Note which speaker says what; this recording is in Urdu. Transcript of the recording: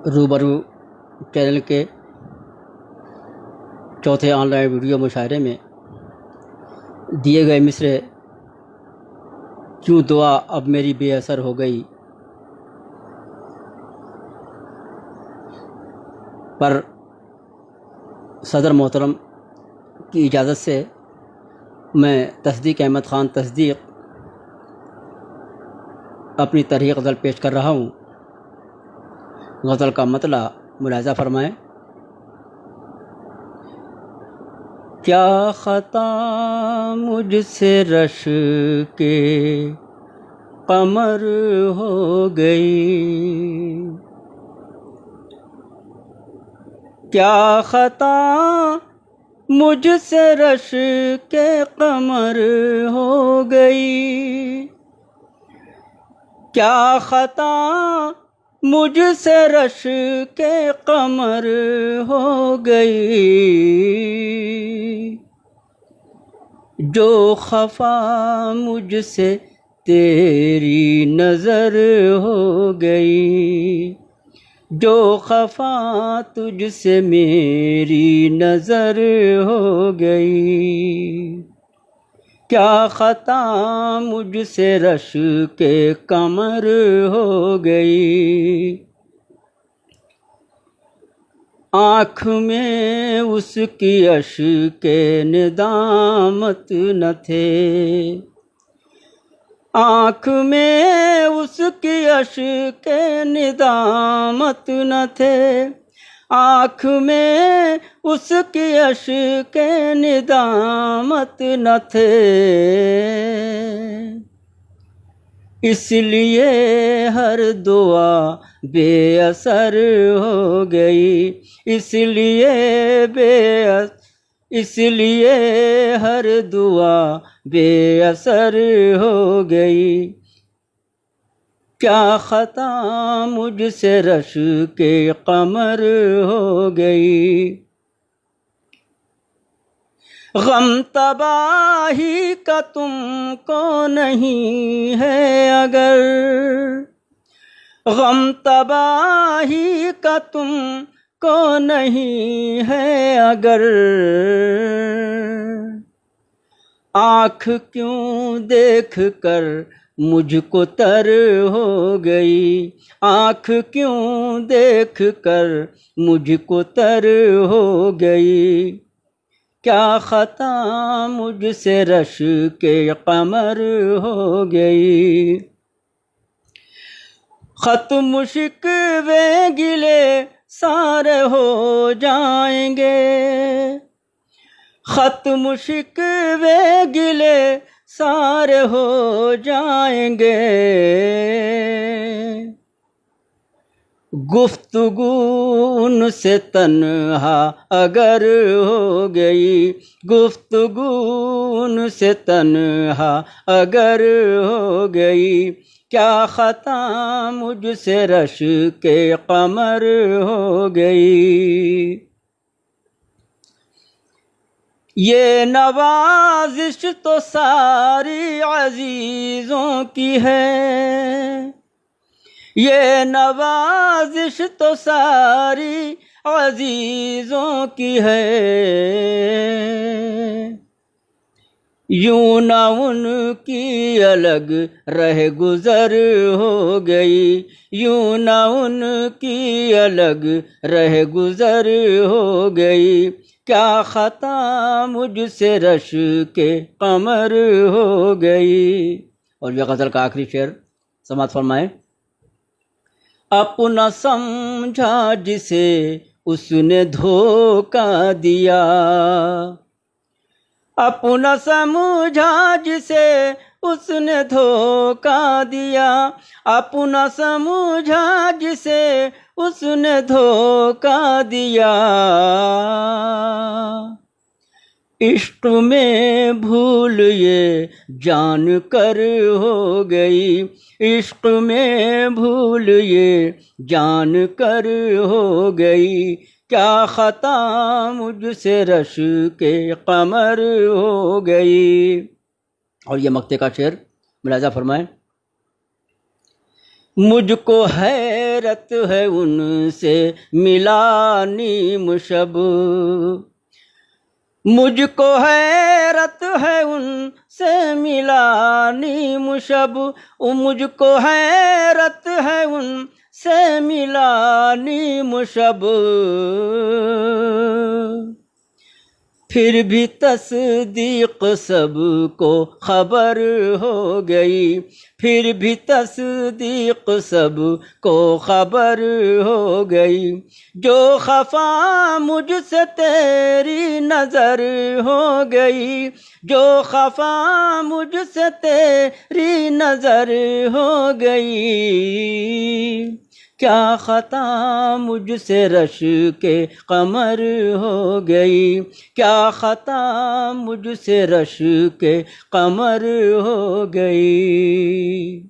Speaker 1: روبرو چینل کے چوتھے آن لائن ویڈیو مشاعرے میں دیے گئے مصرے کیوں دعا اب میری بے اثر ہو گئی پر صدر محترم کی اجازت سے میں تصدیق احمد خان تصدیق اپنی تحریر غزل پیش کر رہا ہوں۔ غزل کا مطلع ملاحظہ فرمائیں۔ کیا خطا مجھ سے رش کے قمر ہو گئی، کیا خطا مجھ سے رش کے قمر ہو گئی، کیا خطا مجھ سے رش کے قمر ہو گئی، جو خفا مجھ سے تیری نظر ہو گئی، جو خفا تجھ سے میری نظر ہو گئی، کیا خطا مجھ سے رش کے قمر ہو گئی، آنکھ میں اس کی اشک ندامت نہ تھے، آنکھ میں اس کی اشک ندامت نہ تھے، آنکھ میں اس کی اشک ندامت نہ تھے، اس لیے ہر دعا بے اثر ہو گئی، اس لیے ہر دعا بے اثر ہو گئی، کیا خطا مجھ سے رش کے قمر ہو گئی، غم تباہی کا تم کو نہیں ہے اگر، غم تباہی کا تم کو نہیں ہے اگر، آنکھ کیوں دیکھ کر مجھ کو تر ہو گئی، آنکھ کیوں دیکھ کر مجھ کو تر ہو گئی، کیا خطا مجھ سے رش کے قمر ہو گئی، ختم شکوے گلے سارے ہو جائیں گے، ختم شکوے گلے سارے ہو جائیں گے، گفتگو ان سے تنہا اگر ہو گئی، گفتگو ان سے تنہا اگر ہو گئی، کیا خطا مجھ سے رش کے قمر ہو گئی، یہ نوازش تو ساری عزیزوں کی ہے، یہ نوازش تو ساری عزیزوں کی ہے، یوں نہ ان کی الگ رہ گزر ہو گئی، یوں نہ ان کی الگ رہ گزر ہو گئی، کیا خطا مجھ سے رش کے قمر ہو گئی۔ اور یہ غزل کا آخری شعر سماعت فرمائیں۔ اپنا سمجھا جسے اس نے دھوکہ دیا، اپنا سمجھا جسے اس نے دھوکہ دیا، اپنا سمجھا جسے اس نے دھوکہ دیا، عشق میں بھول یہ جان کر ہو گئی، عشق میں بھول یہ جان کر ہو گئی، کیا خطا مجھ سے رش کے قمر ہو گئی۔ اور یہ مقطع کا شعر ملاحظہ فرمائیں۔ مجھ کو حیرت ہے ان سے ملا نیم شب، مجھ کو حیرت ہے ان سے ملا نیم شب، مجھ کو حیرت ہے ان سے ملا نیم شب، پھر بھی تصدیق سب کو خبر ہو گئی، پھر بھی تصدیق سب کو خبر ہو گئی، جو خفا مجھ سے تیری نظر ہو گئی، جو خفا مجھ سے تیری نظر ہو گئی، کیا خطا مجھ سے رش کے قمر ہو گئی، کیا خطا مجھ سے رش کے قمر ہو گئی۔